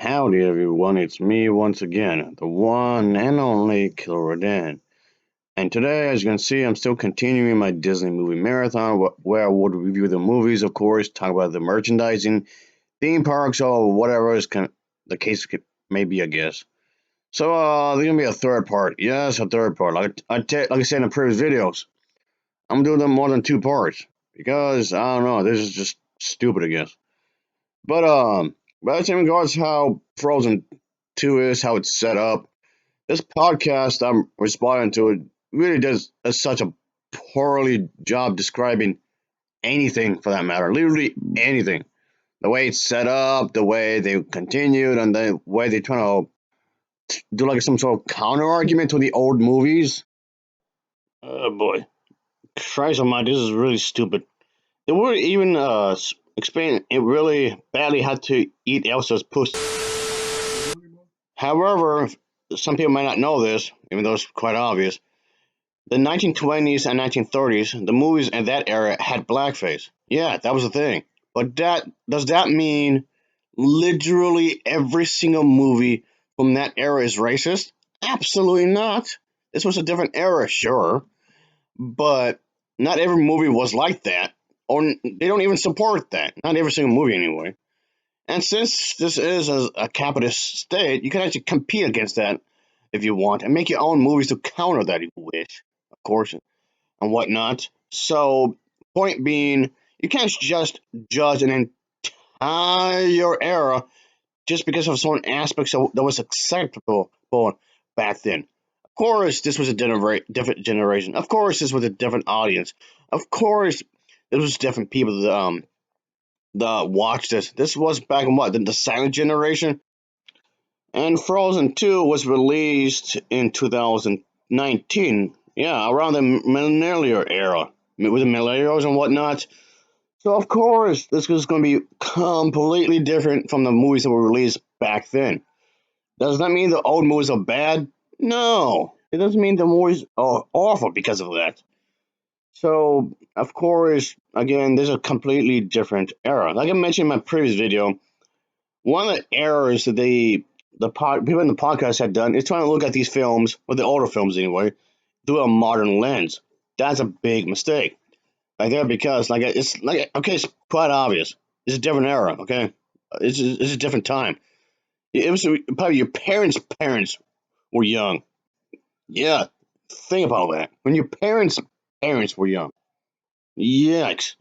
Howdy everyone, it's me once again, the one and only Killer Rodan. And today, as you can see, I'm still continuing my Disney movie marathon where I would review the movies, of course, talk about the merchandising, theme parks, or whatever the case may be, I guess. So, there's gonna be a third part. Yes, a third part. Like I said in the previous videos, I'm doing them more than two parts because I don't know, this is just stupid, I guess. But in regards to how Frozen 2 is, how it's set up, this podcast I'm responding to it really does such a poorly job describing anything for that matter, literally anything. The way it's set up, the way they continued, and the way they try to do like some sort of counter argument to the old movies. Oh boy, Christ Almighty, this is really stupid. They were even explaining it really badly how to eat Elsa's pussy. However, some people might not know this, even though it's quite obvious. The 1920s and 1930s, the movies in that era had blackface. Yeah, that was the thing. But does that mean literally every single movie from that era is racist? Absolutely not. This was a different era, sure, but not every movie was like that, or they don't even support that. Not every single movie, anyway. And since this is a capitalist state, you can actually compete against that if you want, and make your own movies to counter that if you wish, of course, and whatnot. So, point being, you can't just judge an entire era just because of certain aspects that was acceptable back then. Of course, this was a different generation. Of course, this was a different audience. Of course, this was different people that watched this. This was back in what, the silent generation? And Frozen 2 was released in 2019. Yeah, around the millennial era. With the millennials and whatnot. So, of course, this was going to be completely different from the movies that were released back then. Does that mean the old movies are bad? No. It doesn't mean the movies are awful because of that. So, of course, again, this is a completely different era. Like I mentioned in my previous video, one of the errors that people in the podcast had done is trying to look at these films, or the older films anyway, through a modern lens. That's a big mistake right there because it's quite obvious. It's a different era. Okay, it's a different time. It was probably your parents were young. Yeah, think about that. When your parents were young. Yikes,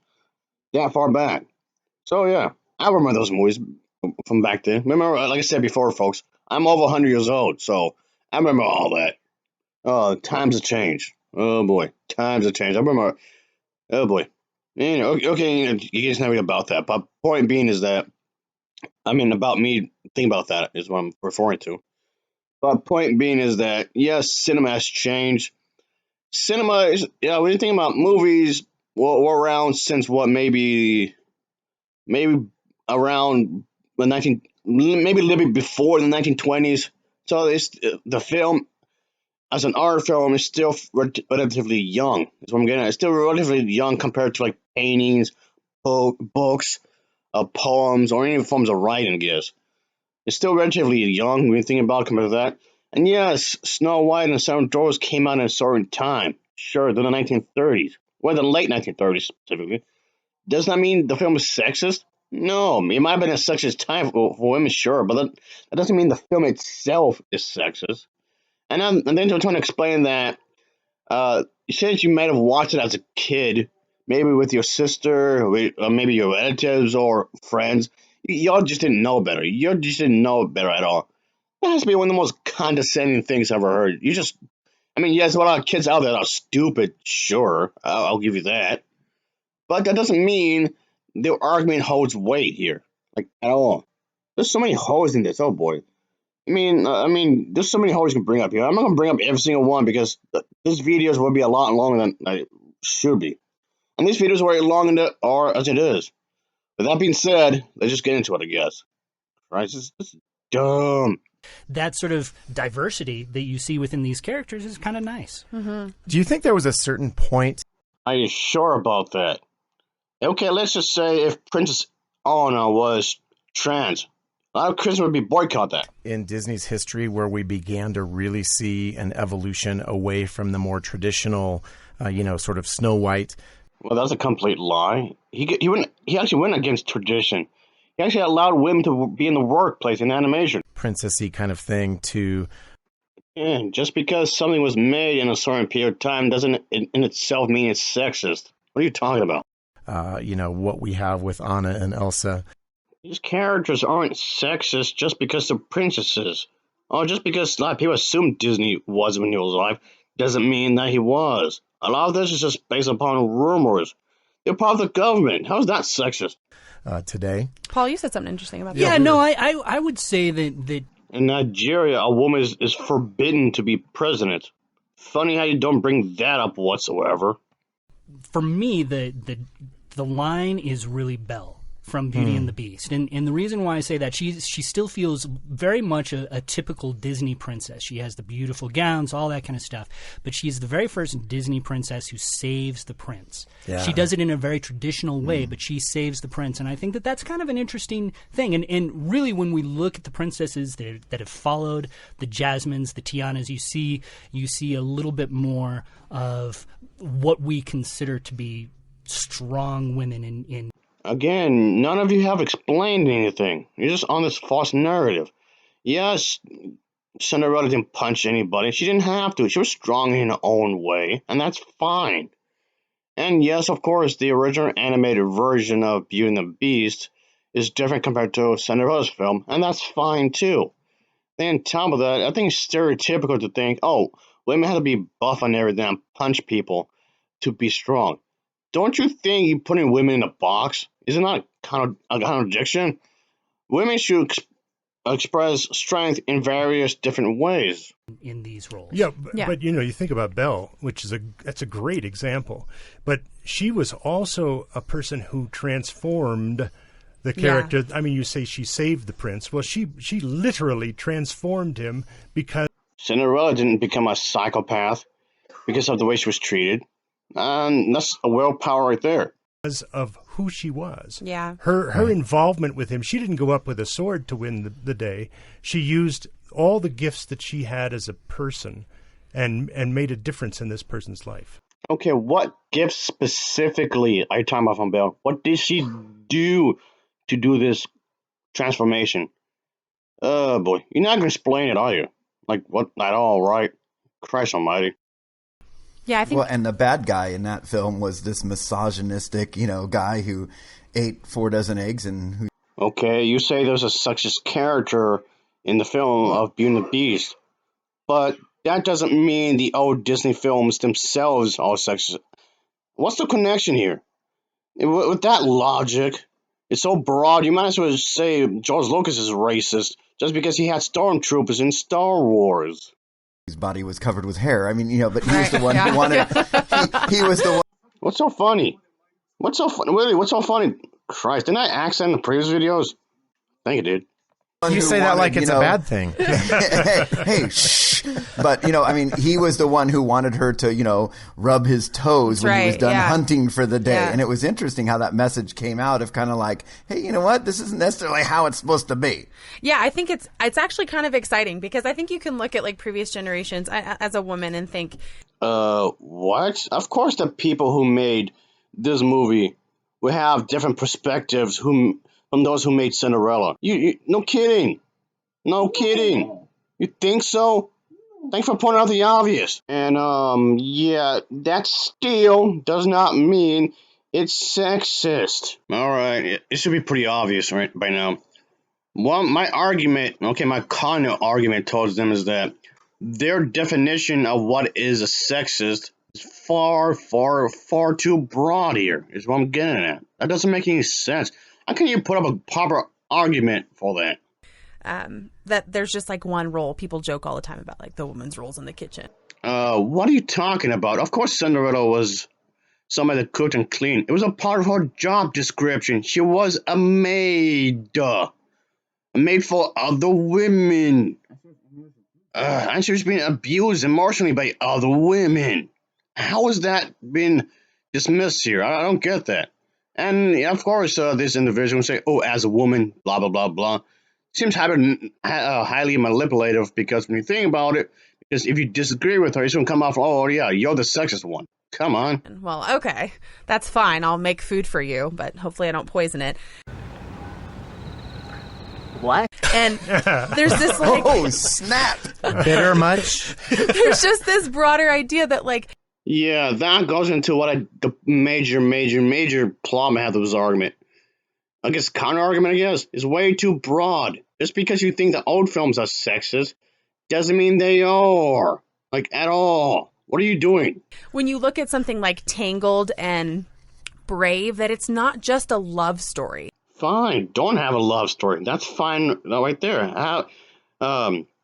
that far back. So yeah, I remember those movies from back then. Remember, like I said before, folks, I'm over 100 years old, so I remember all that. Oh, times have changed. Oh boy, times have changed. I remember. Oh boy. Okay, you guys know about that. But point being is that about me thinking about that is what I'm referring to. But point being is that yes, cinema has changed. Cinema is when you think about movies, we're around since what maybe around the 19 maybe a little bit before the 1920s. So it's the film as an art film is still relatively young. That's what I'm getting at. It's still relatively young compared to like paintings, books, poems, or any forms of writing. I guess it's still relatively young when you think about it compared to that. And yes, Snow White and the Seven Dwarfs came out in a certain time. Sure, in the 1930s, or the late 1930s specifically. Does that mean the film is sexist? No, it might have been a sexist time for women, sure, but that doesn't mean the film itself is sexist. And then they're trying to explain that since you might have watched it as a kid, maybe with your sister, or maybe your relatives or friends, y'all just didn't know better. You just didn't know better at all. That has to be one of the most condescending things I've ever heard. Yes, a lot of kids out there are stupid, sure, I'll give you that. But that doesn't mean the argument holds weight here, like at all. There's so many holes in this. Oh boy. There's so many holes you can bring up here. I'm not gonna bring up every single one because this videos will be a lot longer than it should be, and these videos are already long enough, or as it is. With that being said, let's just get into it, I guess. Right? This is dumb. That sort of diversity that you see within these characters is kind of nice. Do you think there was a certain point? Are you sure about that? Okay, let's just say if Princess Anna was trans, A lot of Christians would be boycott that. In Disney's history, where we began to really see an evolution away from the more traditional, sort of Snow White. Well, that's a complete lie. He actually went against tradition. He actually allowed women to be in the workplace in animation. Princessy kind of thing to... And just because something was made in a certain period of time doesn't in itself mean it's sexist. What are you talking about? What we have with Anna and Elsa. These characters aren't sexist just because they're princesses. Or just because a lot of people assumed Disney was when he was alive doesn't mean that he was. A lot of this is just based upon rumors. They're part of the government. How is that sexist? Today. Paul, you said something interesting about that. Yeah, no, I would say that In Nigeria, a woman is forbidden to be president. Funny how you don't bring that up whatsoever. for me the line is really Belle from Beauty and the Beast, and the reason why I say that, she still feels very much a typical Disney princess. She has the beautiful gowns, all that kind of stuff, but she's the very first Disney princess who saves the prince. Yeah. She does it in a very traditional way, but she saves the prince, and I think that that's kind of an interesting thing. And really, when we look at the princesses that have followed, the Jasmines, the Tianas, you see a little bit more of what we consider to be strong women in Again, none of you have explained anything. You're just on this false narrative. Yes, Cinderella didn't punch anybody. She didn't have to. She was strong in her own way, and that's fine. And yes, of course, the original animated version of Beauty and the Beast is different compared to Cinderella's film, and that's fine too. And on top of that, I think it's stereotypical to think, oh, women have to be buff and everything and punch people to be strong. Don't you think you putting women in a box isn't that kind of a contradiction? Women should express strength in various different ways. in these roles. Yeah, Yeah. but you think about Belle, which is that's a great example. But she was also a person who transformed the character. I mean, you say she saved the prince. Well, she literally transformed him because Cinderella didn't become a psychopath because of the way she was treated. And that's a willpower right there. of who she was. Yeah. Her involvement with him. She didn't go up with a sword to win the day. She used all the gifts that she had as a person and made a difference in this person's life. Okay, what gifts specifically are you talking about from Belle? What did she do to do this transformation? Oh boy, you're not gonna explain it, are you? Like what at all, right? Christ Almighty! Yeah, I think Well, and the bad guy in that film was this misogynistic, guy who ate 4 dozen eggs and who Okay, you say there's a sexist character in the film of Beauty and the Beast, but that doesn't mean the old Disney films themselves are sexist. What's the connection here? With that logic, it's so broad, you might as well say George Lucas is racist just because he had stormtroopers in Star Wars. whose body was covered with hair. I mean, but he was the one who wanted. He was the one. What's so funny? What's so funny? Really, what's so funny? Christ, didn't I accent in the previous videos? I think I did. You who say that wanted, like it's a bad thing. hey, shh. But, he was the one who wanted her to, rub his toes when he was right, done yeah. hunting for the day. Yeah. And it was interesting how that message came out of kind of like, hey, you know what? This isn't necessarily how it's supposed to be. Yeah, I think it's actually kind of exciting because I think you can look at like previous generations as a woman and think, What? Of course the people who made this movie will have different perspectives from those who made Cinderella. You no kidding. No kidding. You think so? Thanks for pointing out the obvious. And, yeah, that still does not mean it's sexist. Alright, it should be pretty obvious right by now. Well, my counter argument towards them is that their definition of what is a sexist is far, far, far too broad here, is what I'm getting at. That doesn't make any sense. How can you put up a proper argument for that? that there's just like one role. People joke all the time about like the woman's roles in the kitchen. What are you talking about? Of course Cinderella was somebody that cooked and cleaned. It was a part of her job description. She was a maid. A maid for other women. And she was being abused emotionally by other women. How has that been dismissed here? I don't get that. And yeah, of course, this individual will say, oh, as a woman, blah, blah, blah, blah. seems highly manipulative because when you think about it, because if you disagree with her, it's going to come off, oh, yeah, you're the sexist one. Come on. Well, okay, that's fine. I'll make food for you, but hopefully I don't poison it. What? And there's this like, Oh, snap. Bitter much? there's just this broader idea that like, Yeah, that goes into the major problem I have with this argument. I guess counter argument, I guess, is way too broad. Just because you think the old films are sexist doesn't mean they are. Like, at all. What are you doing? when you look at something like Tangled and Brave, that it's not just a love story. Fine, don't have a love story. That's fine right there.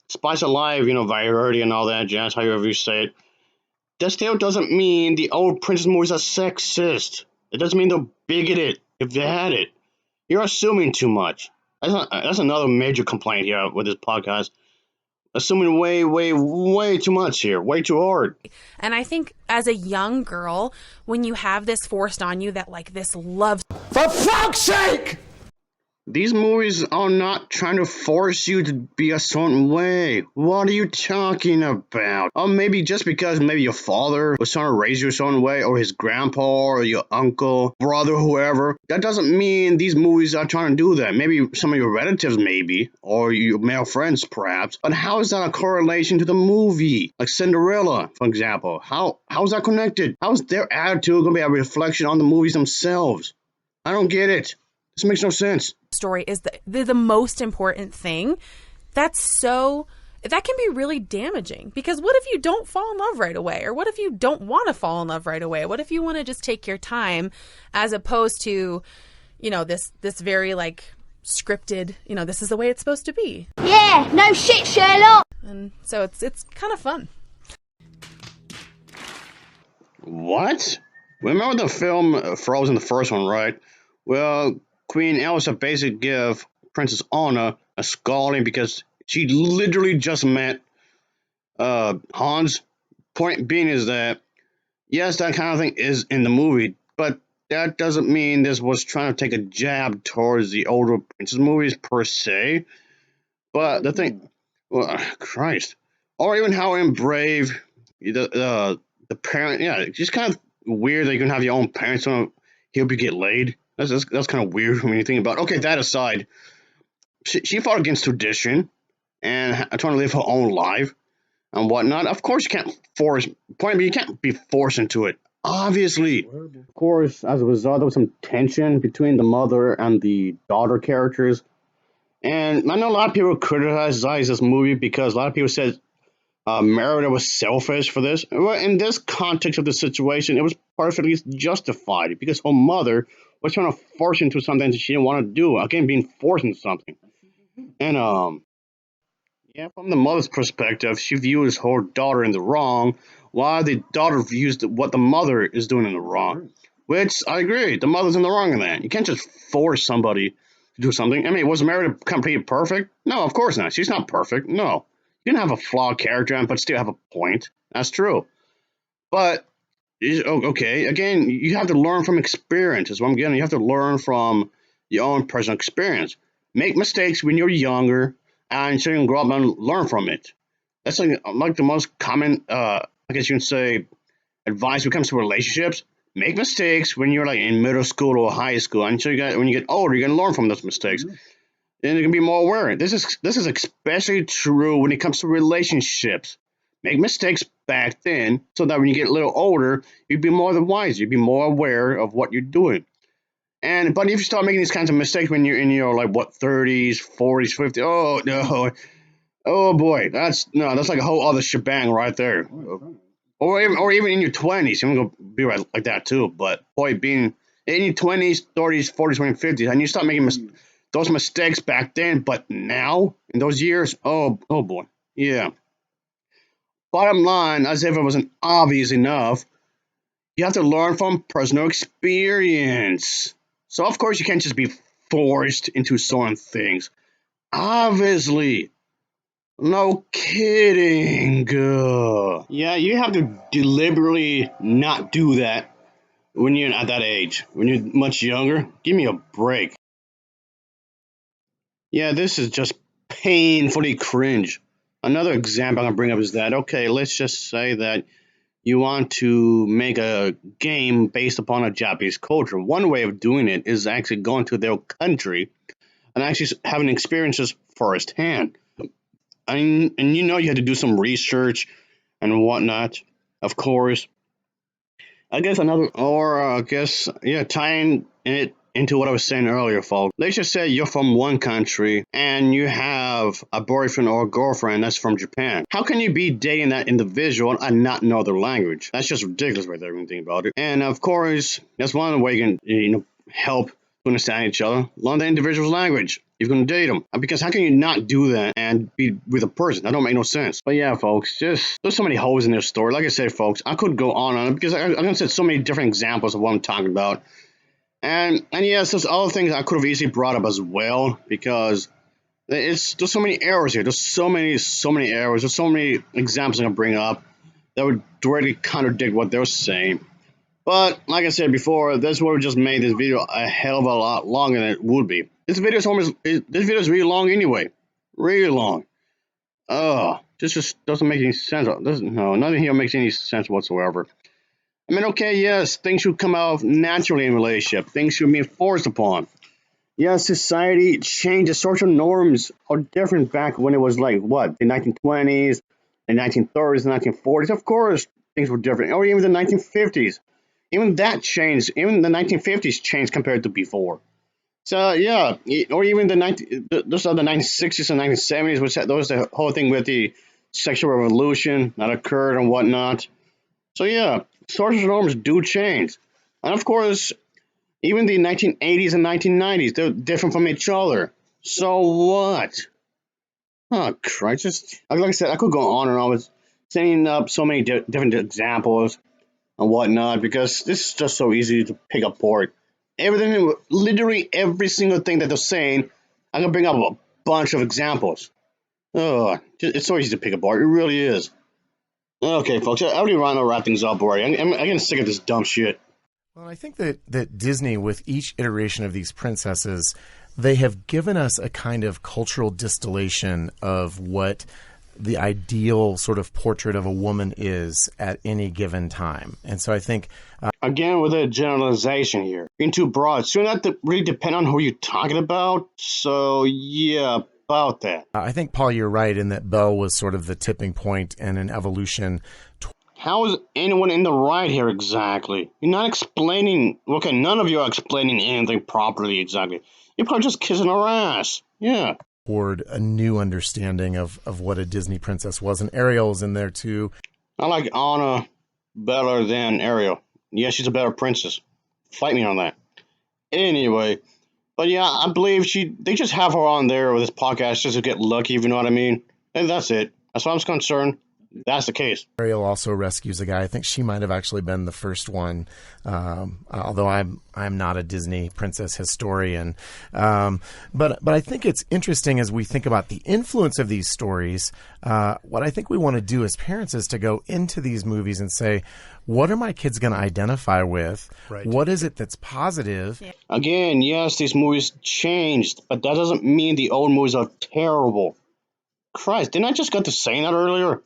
Spice of Life, variety and all that jazz, however you say it. That still doesn't mean the old princess movies are sexist. It doesn't mean they're bigoted if they had it. You're assuming too much. That's another major complaint here with this podcast. Assuming way too much here. Way too hard. And I think as a young girl, when you have this forced on you that like this love For fuck's sake! These movies are not trying to force you to be a certain way. What are you talking about? Or maybe just because maybe your father was trying to raise you a certain way, or his grandpa, or your uncle, brother, whoever. That doesn't mean these movies are trying to do that. Maybe some of your relatives, maybe, or your male friends, perhaps. But how is that a correlation to the movie? Like Cinderella, for example. How is that connected? How is their attitude going to be a reflection on the movies themselves? I don't get it. This makes no sense. story is the most important thing. That can be really damaging, because what if you don't fall in love right away? Or what if you don't want to fall in love right away? What if you want to just take your time, as opposed to, this very like scripted, this is the way it's supposed to be. Yeah, no shit, Sherlock. And so it's kind of fun. What? Remember the film Frozen, the first one, right? Well, Queen Elsa basically gave Princess Anna a scolding because she literally just met Hans. Point being is that, yes, that kind of thing is in the movie, but that doesn't mean this was trying to take a jab towards the older princess movies per se. But the thing, well, Christ, or even how in Brave, the parent, yeah, it's just kind of weird that you can have your own parents want to help you get laid. That's kind of weird when you think about it. Okay, that aside, she fought against tradition and trying to live her own life and whatnot. Of course, you can't you can't be forced into it. Obviously. Of course, as a result, there was some tension between the mother and the daughter characters. And I know a lot of people criticize this movie because a lot of people said Merida was selfish for this. Well, in this context of the situation, it was perfectly justified because her mother was trying to force into something that she didn't want to do. Again, being forced into something. And yeah, from the mother's perspective, she views her daughter in the wrong, while the daughter views what the mother is doing in the wrong. Which I agree, the mother's in the wrong in that. You can't just force somebody to do something. I mean, was Merida completely perfect? No, of course not. She's not perfect. No. You can have a flawed character, but still have a point. That's true. But, okay, again, you have to learn from experience, is what I'm getting. You have to learn from your own personal experience. Make mistakes when you're younger, and so you can grow up and learn from it. That's like the most common, I guess you can say, advice when it comes to relationships. Make mistakes when you're like in middle school or high school, and so when you get older, you're gonna learn from those mistakes. And you can be more aware. This is especially true when it comes to relationships. Make mistakes back then, so that when you get a little older, you'd be more wise. You'd be more aware of what you're doing. But if you start making these kinds of mistakes when you're in your 30s, 40s, 50s, oh no, oh boy, that's like a whole other shebang right there. Or even in your 20s, you're gonna be right like that too. But boy, being in your 20s, 30s, 40s, 20s, 50s, and you start making those mistakes back then, but now in those years, oh boy, yeah. Bottom line, as if it wasn't obvious enough, you have to learn from personal experience. So of course you can't just be forced into certain things. Obviously. No kidding. Yeah, you have to deliberately not do that when you're at that age. When you're much younger, give me a break. Yeah, this is just painfully cringe. Another example I'm gonna bring up is that okay, let's just say that you want to make a game based upon a Japanese culture. One way of doing it is actually going to their country and actually having experiences firsthand. And you know you had to do some research and whatnot, of course. I guess another, or I guess, yeah, tying it into what I was saying earlier, folks. Let's just say you're from one country and you have a boyfriend or a girlfriend that's from Japan. How can you be dating that individual and not know their language? That's just ridiculous right there when you think about it. And of course, that's one way you can, help to understand each other. Learn the individual's language. You're going to date them. Because how can you not do that and be with a person? That don't make no sense. But yeah, folks, just there's so many holes in this story. Like I said, folks, I could go on and on because I'm going to set so many different examples of what I'm talking about. And yes, there's other things I could have easily brought up as well because there's so many errors here. There's so many errors. There's so many examples I can bring up that would directly contradict what they're saying. But like I said before, that's what just made this video a hell of a lot longer than it would be. This video is really long anyway, really long. This just doesn't make any sense. Nothing here makes any sense whatsoever. I mean, okay, yes, things should come out naturally in a relationship. Things should be enforced upon. Yes, society changed. The social norms are different back when it was like, what, the 1920s, the 1930s, the 1940s. Of course, things were different. Or even the 1950s. Even that changed. Even the 1950s changed compared to before. So, yeah, or even the 1960s and 1970s, which that was the whole thing with the sexual revolution that occurred and whatnot. So, yeah, social norms do change. And of course, even the 1980s and 1990s, they're different from each other. So what? Oh, Christ. Like I said, I could go on and on with setting up so many different examples and whatnot because this is just so easy to pick apart. Everything, literally every single thing that they're saying, I can bring up a bunch of examples. Oh, it's so easy to pick apart. It really is. Okay, folks, I already want to wrap things up already. I'm getting sick of this dumb shit. Well, I think that Disney, with each iteration of these princesses, they have given us a kind of cultural distillation of what the ideal sort of portrait of a woman is at any given time. And so I think... Again, with a generalization here. Being too broad. So that really depend on who you're talking about. So, yeah, about that. I think, Paul, you're right in that Belle was sort of the tipping point in an evolution. How is anyone in the right here exactly? You're not explaining... Okay, none of you are explaining anything properly exactly. You're probably just kissing her ass. Yeah. Toward a new understanding of what a Disney princess was. And Ariel's in there, too. I like Anna better than Ariel. Yeah, she's a better princess. Fight me on that. Anyway, but yeah, I believe they just have her on there with this podcast just to get lucky, if you know what I mean. And that's it. As far as I'm concerned, that's the case. Ariel also rescues a guy. I think she might have actually been the first one, although I'm not a Disney princess historian. But I think it's interesting as we think about the influence of these stories. What I think we want to do as parents is to go into these movies and say, what are my kids going to identify with? Right. What is it that's positive? Yeah. Again, yes, these movies changed, but that doesn't mean the old movies are terrible. Christ, didn't I just get to saying that earlier?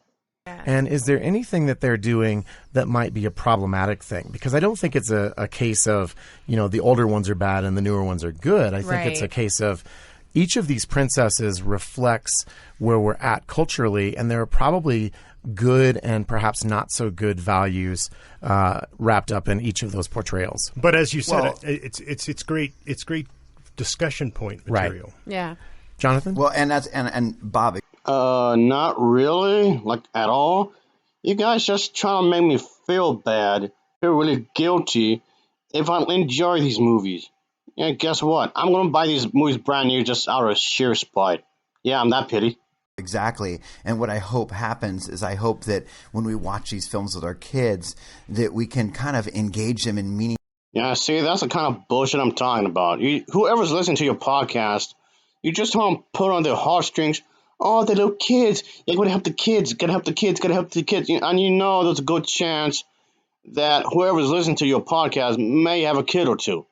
And is there anything that they're doing that might be a problematic thing? Because I don't think it's a case of, the older ones are bad and the newer ones are good. I think it's a case of each of these princesses reflects where we're at culturally, and there are probably good and perhaps not so good values wrapped up in each of those portrayals. But as you said, it's great. It's great discussion point material. Right. Yeah. Jonathan? Well, and Bob. Not really, like at all. You guys just trying to make me feel bad, feel really guilty if I enjoy these movies. Yeah, guess what? I'm gonna buy these movies brand new just out of sheer spite. Yeah, I'm that pity. Exactly. And what I hope happens is I hope that when we watch these films with our kids, that we can kind of engage them in meaning. Yeah, see, that's the kind of bullshit I'm talking about. Whoever's listening to your podcast, you just want to put on their heartstrings. Oh, the little kids. You gotta help the kids. Gotta help the kids. Gotta help the kids. And there's a good chance that whoever's listening to your podcast may have a kid or two.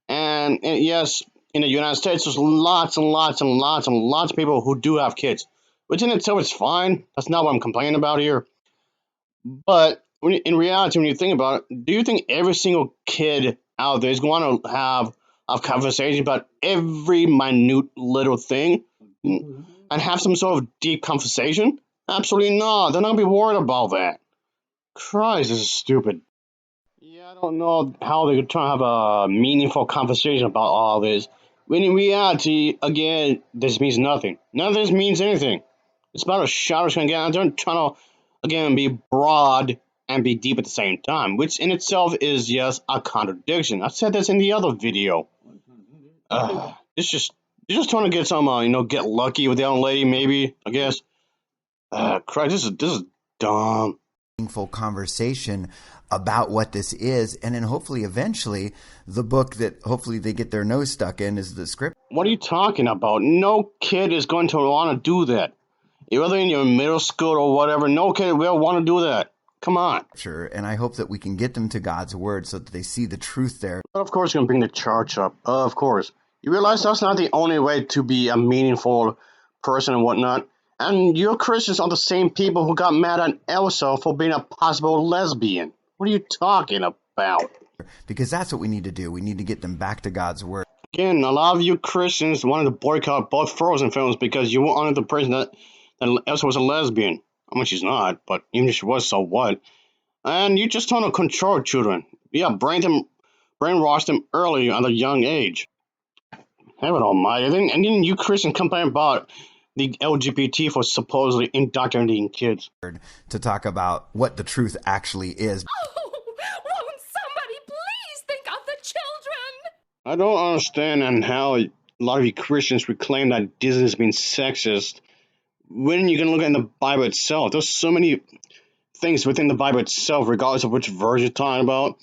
And yes, in the United States, there's lots and lots and lots and lots of people who do have kids, which in itself is fine. That's not what I'm complaining about here. But in reality, when you think about it, do you think every single kid out there is going to have a conversation about every minute little thing and have some sort of deep conversation? Absolutely not. They're not going to be worried about that. Christ, this is stupid. Yeah, I don't know how they could try to have a meaningful conversation about all this. When in reality, again, this means nothing. None of this means anything. It's about a shower going to get out there and trying to, again, be broad and be deep at the same time, which in itself is just a contradiction. I said this in the other video. It's just, you're just trying to get some, get lucky with the young lady, maybe, I guess. Christ, this is dumb. Meaningful conversation about what this is, and then hopefully eventually the book that hopefully they get their nose stuck in is the script. What are you talking about? No kid is going to want to do that. Whether in your middle school or whatever, no kid will want to do that. Come on. Sure, and I hope that we can get them to God's word so that they see the truth there. Of course, you're going to bring the church up. Of course. You realize that's not the only way to be a meaningful person and whatnot. And your Christians are the same people who got mad at Elsa for being a possible lesbian. What are you talking about? Because that's what we need to do. We need to get them back to God's word. Again, a lot of you Christians wanted to boycott both Frozen films because you were under the impression that Elsa was a lesbian. I mean, she's not, but even if she was, so what? And you just want to control children. Yeah, brainwash them early at a young age. Heaven almighty. And then you Christians complain about the LGBT for supposedly indoctrinating kids. To talk about what the truth actually is. Oh, won't somebody please think of the children? I don't understand and how a lot of you Christians would claim that Disney's been sexist when you can look at the Bible itself. There's so many things within the Bible itself, regardless of which verse you're talking about.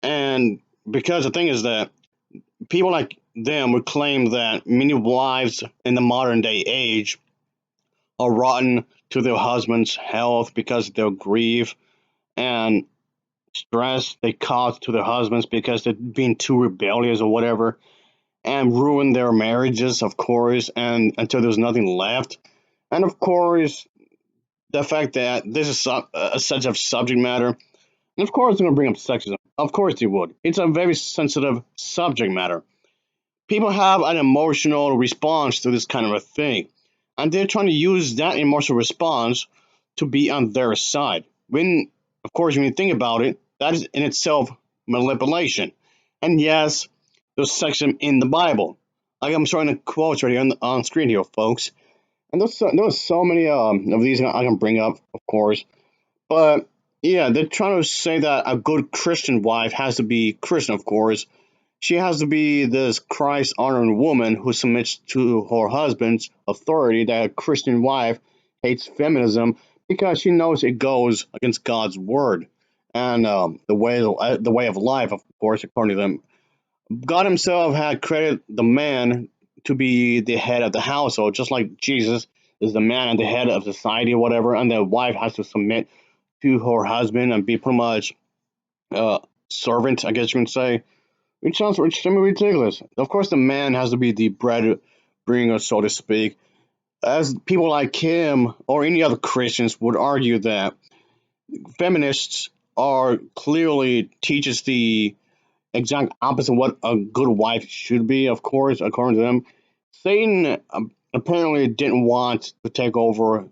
And because the thing is that people like them would claim that many wives in the modern day age are rotten to their husband's health because of their grief and stress they cause to their husbands because they're being too rebellious or whatever, and ruin their marriages, of course, and until there's nothing left. And of course, the fact that this is such a subject matter, and of course they're going to bring up sexism. Of course they would. It's a very sensitive subject matter. People have an emotional response to this kind of a thing, and they're trying to use that emotional response to be on their side. When, of course, when you think about it, that is in itself manipulation. And yes, there's sexism in the Bible. I'm showing the quotes right here on screen here, folks. And there's so many of these I can bring up, of course. But yeah, they're trying to say that a good Christian wife has to be Christian, of course. She has to be this Christ-honoring woman who submits to her husband's authority. That a Christian wife hates feminism because she knows it goes against God's word and the way of life, of course, according to them. God himself had created the man to be the head of the household, just like Jesus is the man and the head of society or whatever, and the wife has to submit to her husband and be pretty much servant, I guess you can say. Which sounds ridiculous. Of course, the man has to be the breadwinner, so to speak. As people like him or any other Christians would argue that feminists are clearly teaches the exact opposite of what a good wife should be, of course, according to them. Satan apparently didn't want to take over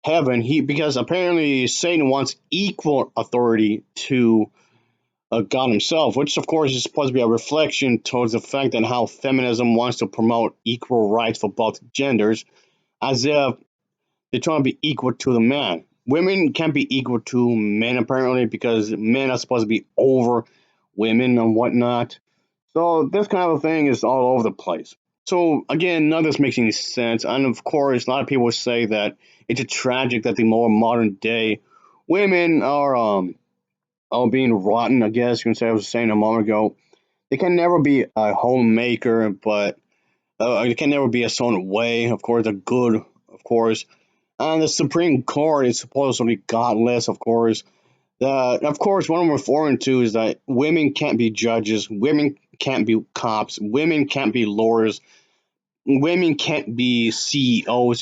heaven because apparently Satan wants equal authority to God himself, which of course is supposed to be a reflection towards the fact that how feminism wants to promote equal rights for both genders, as if they're trying to be equal to the man. Women can't be equal to men apparently because men are supposed to be over women and whatnot. So this kind of thing is all over the place. So again, none of this makes any sense. And of course, a lot of people say that it's a tragic that the more modern day women are being rotten, I guess you can say. I was saying a moment ago. They can never be a homemaker, but they can never be a certain way. Of course, they're good, of course. And the Supreme Court is supposedly godless, of course. Of course, what I'm referring to is that women can't be judges. Women can't be cops, women can't be lawyers, women can't be CEOs.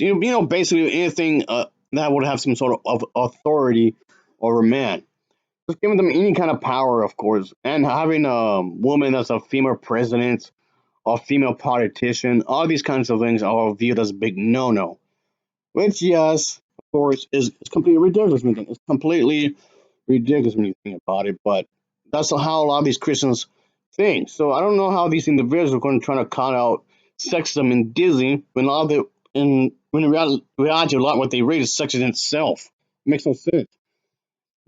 Basically anything that would have some sort of authority over men. Just giving them any kind of power, of course, and having a woman as a female president or female politician, all these kinds of things are viewed as a big no-no. Which, yes, of course, is completely ridiculous. It's completely ridiculous when you think about it, but that's how a lot of these Christians think. So I don't know how these individuals are going to try to cut out sexism in Disney when in reality, a lot of what they read is sexism itself. It makes no sense.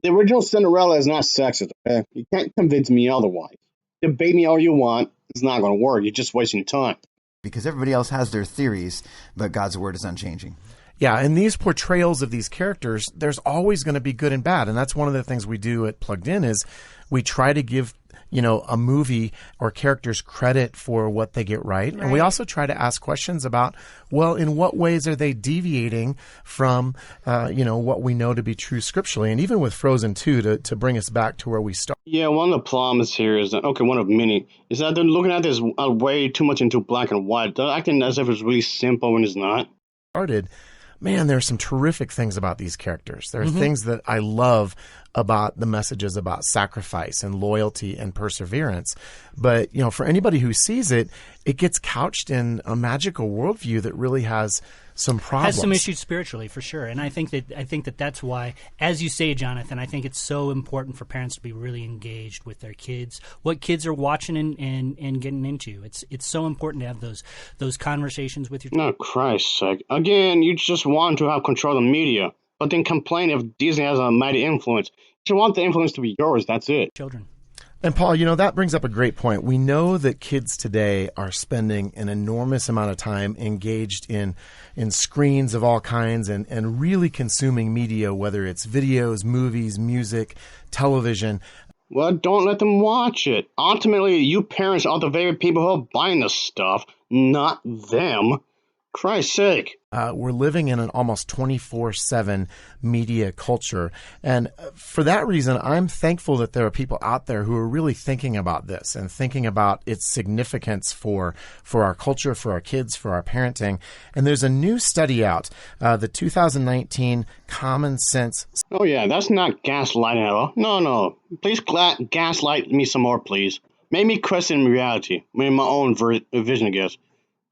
The original Cinderella is not sexist, okay? You can't convince me otherwise. Debate me all you want. It's not going to work. You're just wasting time. Because everybody else has their theories, but God's word is unchanging. Yeah, and these portrayals of these characters, there's always going to be good and bad. And that's one of the things we do at Plugged In is we try to give, a movie or characters credit for what they get right. And we also try to ask questions about, well, in what ways are they deviating from, what we know to be true scripturally? And even with Frozen 2, to bring us back to where we started. Yeah, one of the problems here is that, one of many, is that they're looking at this way too much into black and white. They're acting as if it's really simple when it's not. Man, there are some terrific things about these characters. There are things that I love about the messages about sacrifice and loyalty and perseverance. But, for anybody who sees it, it gets couched in a magical worldview that really has some problems. Has some issues spiritually, for sure. And I think that that's why, as you say, Jonathan, I think it's so important for parents to be really engaged with their kids, what kids are watching and getting into. It's so important to have those conversations with your children. No, Christ's sake. Again, you just want to have control of the media, but then complain if Disney has a mighty influence. You want the influence to be yours, that's it. Children. And Paul, that brings up a great point. We know that kids today are spending an enormous amount of time engaged in screens of all kinds and really consuming media, whether it's videos, movies, music, television. Well, don't let them watch it. Ultimately, you parents are the very people who are buying the stuff, not them. Christ's sake. We're living in an almost 24/7 media culture. And for that reason, I'm thankful that there are people out there who are really thinking about this and thinking about its significance for our culture, for our kids, for our parenting. And there's a new study out, the 2019 Common Sense. Oh, yeah, that's not gaslighting at all. No. Please gaslight me some more, please. Make me question reality. Maybe my own vision, I guess.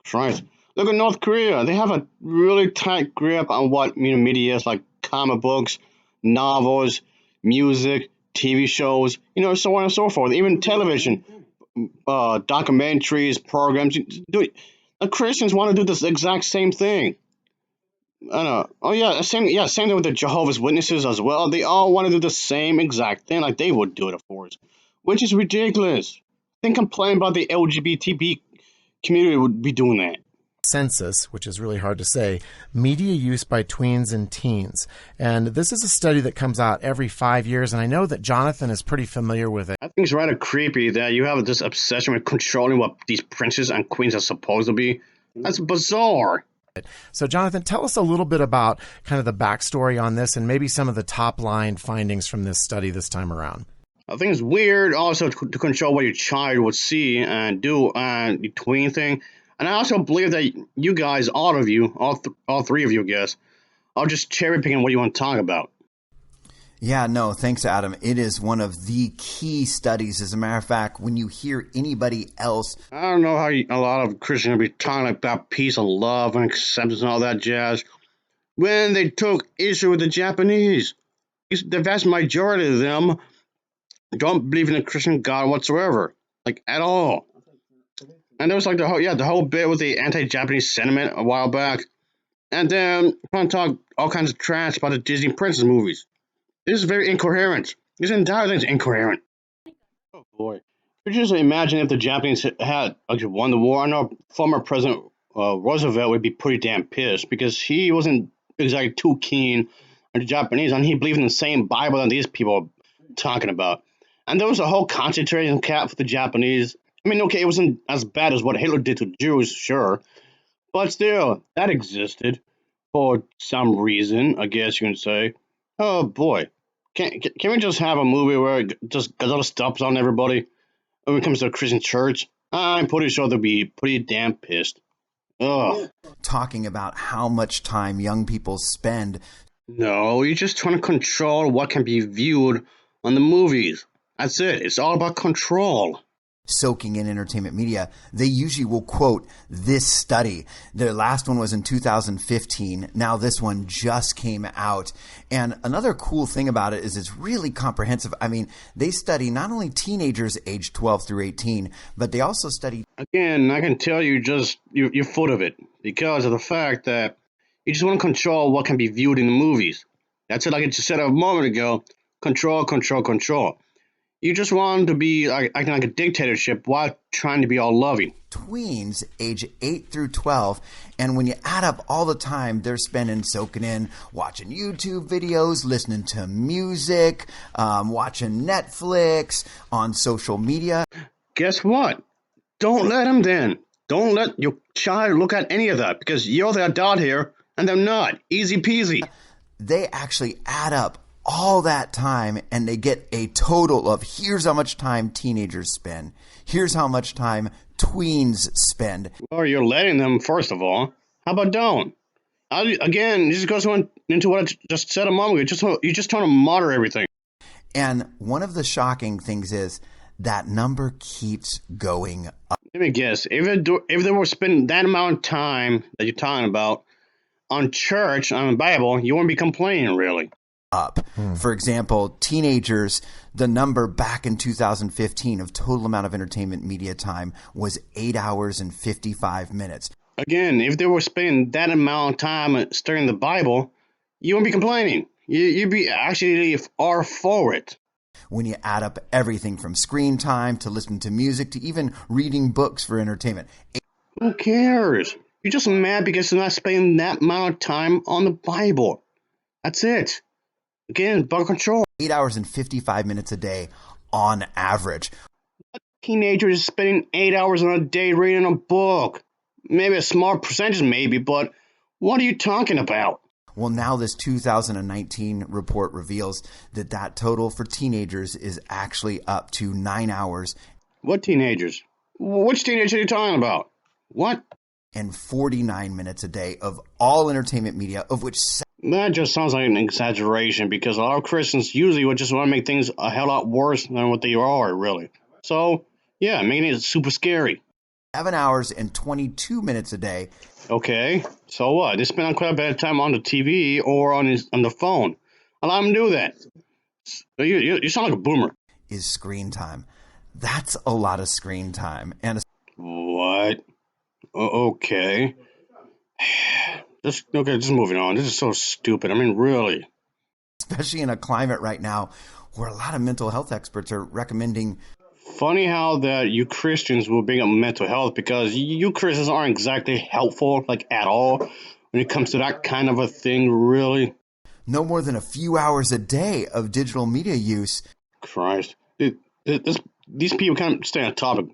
Christ. Look at North Korea. They have a really tight grip on what media is, like comic books, novels, music, TV shows, so on and so forth. Even television, documentaries, programs. The Christians want to do this exact same thing. I know. Oh yeah, same thing with the Jehovah's Witnesses as well. They all want to do the same exact thing, like they would do it, of course, which is ridiculous. Then complain about the LGBT community would be doing that. Census, which is really hard to say, media use by tweens and teens. And this is a study that comes out every 5 years, and I know that Jonathan is pretty familiar with it. I think it's rather creepy that you have this obsession with controlling what these princes and queens are supposed to be. That's bizarre. So, Jonathan, tell us a little bit about kind of the backstory on this and maybe some of the top-line findings from this study this time around. I think it's weird also to control what your child would see and do and the tween thing. And I also believe that you guys, all of you, all three of you, I guess, are just cherry picking what you want to talk about. Yeah, no, thanks, Adam. It is one of the key studies. As a matter of fact, when you hear anybody else... I don't know how a lot of Christians will be talking about peace and love and acceptance and all that jazz when they took issue with the Japanese. The vast majority of them don't believe in a Christian God whatsoever, like at all. And there was like the whole bit with the anti-Japanese sentiment a while back. And then trying to talk all kinds of trash about the Disney princess movies. This is very incoherent. This entire thing is incoherent. Oh boy. Could you just imagine if the Japanese had actually won the war? I know former President Roosevelt would be pretty damn pissed because he wasn't exactly too keen on the Japanese, and he believed in the same Bible that these people are talking about. And there was a whole concentration camp for the Japanese. I mean, okay, it wasn't as bad as what Hitler did to Jews, sure. But still, that existed for some reason, I guess you can say. Oh, boy. Can we just have a movie where just Godzilla stomps on everybody? when it comes to a Christian church, I'm pretty sure they'll be pretty damn pissed. Ugh. Talking about how much time young people spend. No, you're just trying to control what can be viewed on the movies. That's it. It's all about control. Soaking in entertainment media, they usually will quote this study. Their last one was in 2015. Now this one just came out. And another cool thing about it is it's really comprehensive. I mean, they study not only teenagers aged 12 through 18, but they also study. Again, I can tell you're full of it because of the fact that you just want to control what can be viewed in the movies. That's it, like I just said a moment ago. Control, control, control. You just want to be acting like a dictatorship while trying to be all loving. Tweens age 8 through 12, and when you add up all the time they're spending soaking in, watching YouTube videos, listening to music, watching Netflix, on social media. Guess what? Don't let them then. Don't let your child look at any of that because you're the adult here and they're not. Easy peasy. They actually add up all that time and they get a total of here's how much time teenagers spend. Here's how much time tweens spend. Well, you're letting them, first of all. How about don't? Again, this goes into what I just said a moment ago. You're just trying to moderate everything. And one of the shocking things is that number keeps going up. Let me guess. If they were spending that amount of time that you're talking about on church, on the Bible, you wouldn't be complaining, really. Up. For example, teenagers, the number back in 2015 of total amount of entertainment media time was 8 hours and 55 minutes. Again, if they were spending that amount of time studying the Bible, you wouldn't be complaining. You'd be actually all for it. When you add up everything from screen time to listening to music to even reading books for entertainment. Who cares? You're just mad because they're not spending that amount of time on the Bible. That's it. Again, about control. 8 hours and 55 minutes a day on average. Teenager is spending 8 hours on a day reading a book. Maybe a small percentage, maybe, but what are you talking about? Well, now this 2019 report reveals that total for teenagers is actually up to 9 hours. What teenagers? Which teenagers are you talking about? What? And 49 minutes a day of all entertainment media, of which... That just sounds like an exaggeration because a lot of Christians usually would just want to make things a hell lot worse than what they are, really. So, yeah, making it super scary. 7 hours and 22 minutes a day. Okay, so what? They spend quite a bit of time on the TV or on the phone. Allow them to do that. You sound like a boomer. Is screen time. That's a lot of screen time. And what? Okay. Just moving on. This is so stupid. I mean, really. Especially in a climate right now where a lot of mental health experts are recommending. Funny how that you Christians will bring up mental health because you Christians aren't exactly helpful, like at all, when it comes to that kind of a thing, really. No more than a few hours a day of digital media use. Christ. These people can't stay on topic.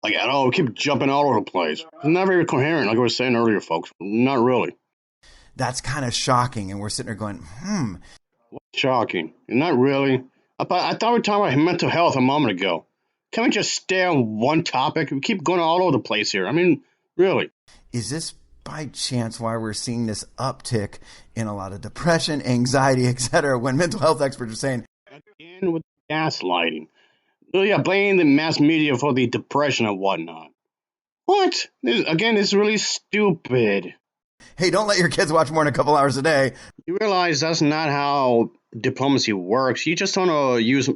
Like at all, we keep jumping all over the place. It's not very coherent, like I was saying earlier, folks. Not really. That's kind of shocking, and we're sitting there going, What's shocking? Not really. I thought we were talking about mental health a moment ago. Can't we just stay on one topic? We keep going all over the place here. I mean, really. Is this by chance why we're seeing this uptick in a lot of depression, anxiety, etc., when mental health experts are saying... Again with gaslighting. So yeah, blaming the mass media for the depression and whatnot. What? This is really stupid. Hey, don't let your kids watch more than a couple hours a day. You realize that's not how diplomacy works. You just want to use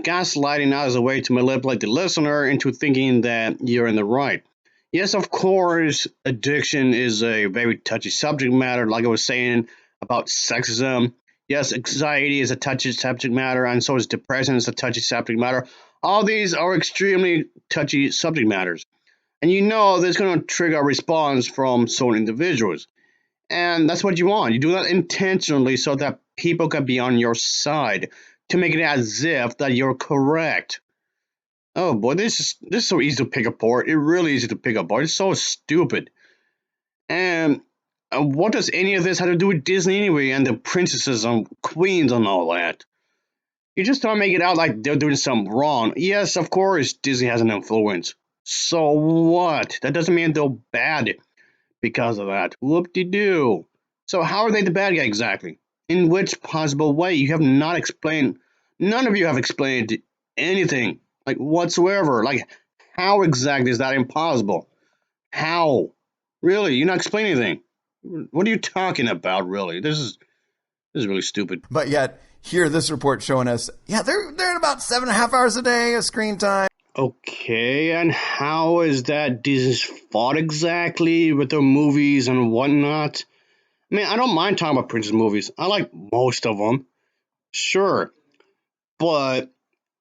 gaslighting as a way to manipulate the listener into thinking that you're in the right. Yes, of course, addiction is a very touchy subject matter, like I was saying about sexism. Yes, anxiety is a touchy subject matter, and so is depression is a touchy subject matter. All these are extremely touchy subject matters. And you know that's going to trigger a response from certain individuals. And that's what you want. You do that intentionally so that people can be on your side, to make it as if that you're correct. Oh boy, this is so easy to pick apart. It really easy to pick apart. It's so stupid. And what does any of this have to do with Disney anyway, and the princesses and queens and all that? You just don't make it out like they're doing something wrong. Yes, of course, Disney has an influence. So what? That doesn't mean they're bad because of that. Whoop-de-doo. So how are they the bad guy exactly? In which possible way? You have not explained. None of you have explained anything, like whatsoever. Like, how exactly is that impossible? How? Really? You're not explaining anything. What are you talking about, really? This is really stupid. But yet, here, this report showing us, yeah, they're at about 7.5 hours a day of screen time. Okay, and how is that Disney's fault exactly with their movies and whatnot? I mean, I don't mind talking about princess movies. I like most of them, sure. But,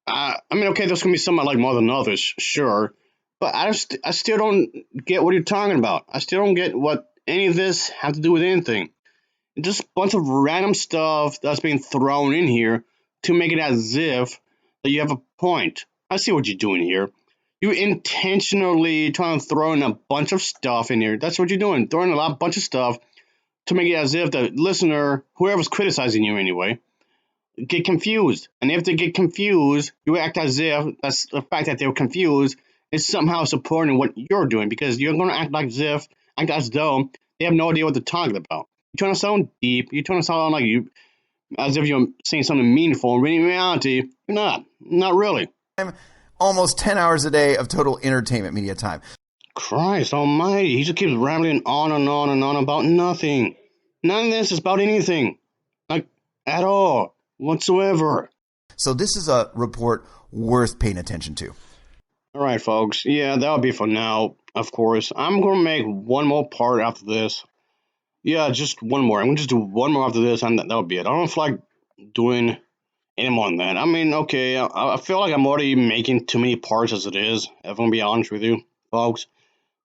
I mean, okay, there's going to be some I like more than others, sure. But I still don't get what you're talking about. I still don't get what any of this has to do with anything. It's just a bunch of random stuff that's being thrown in here to make it as if that you have a point. I see what you're doing here. You intentionally trying to throw in a bunch of stuff in here. That's what you're doing, throwing a bunch of stuff to make it as if the listener, whoever's criticizing you anyway, get confused. And if they get confused, you act as if that's the fact that they're confused is somehow supporting what you're doing, because you're going to act as though they have no idea what they're talking about. You're trying to sound deep. You're trying to sound like you, as if you're saying something meaningful. And in reality, you're not. Not really. Almost 10 hours a day of total entertainment media time. Christ almighty. He just keeps rambling on and on and on about nothing. None of this is about anything. Like, at all. Whatsoever. So this is a report worth paying attention to. All right, folks. Yeah, that'll be for now, of course. I'm going to make one more part after this. Yeah, just one more. I'm going to just do one more after this, and that'll be it. I don't feel like doing any more than that. I mean, okay, I feel like I'm already making too many parts as it is, if I'm going to be honest with you, folks.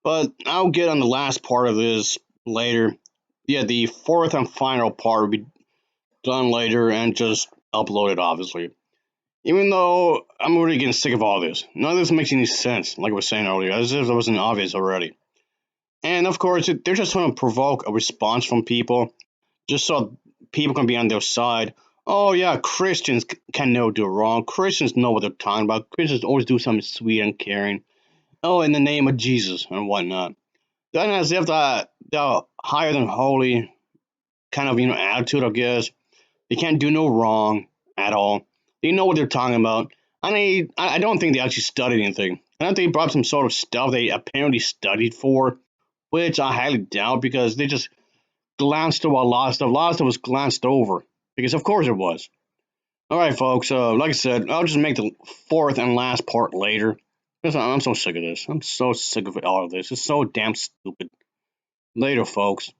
But I'll get on the last part of this later. Yeah, the fourth and final part will be done later and just upload it, obviously. Even though I'm already getting sick of all this. None of this makes any sense, like I was saying earlier, as if it wasn't obvious already. And of course, they're just trying to provoke a response from people, just so people can be on their side. Oh yeah, Christians can never do wrong. Christians know what they're talking about. Christians always do something sweet and caring. Oh, in the name of Jesus and whatnot. Then as if they're higher than holy kind of, attitude, I guess. They can't do no wrong at all. They know what they're talking about. I don't think they actually studied anything. I don't think they brought some sort of stuff they apparently studied for, which I highly doubt, because they just glanced over a lot of stuff. A lot of stuff was glanced over, because of course it was. All right, folks. Like I said, I'll just make the fourth and last part later. Because I'm so sick of this. I'm so sick of all of this. It's so damn stupid. Later, folks.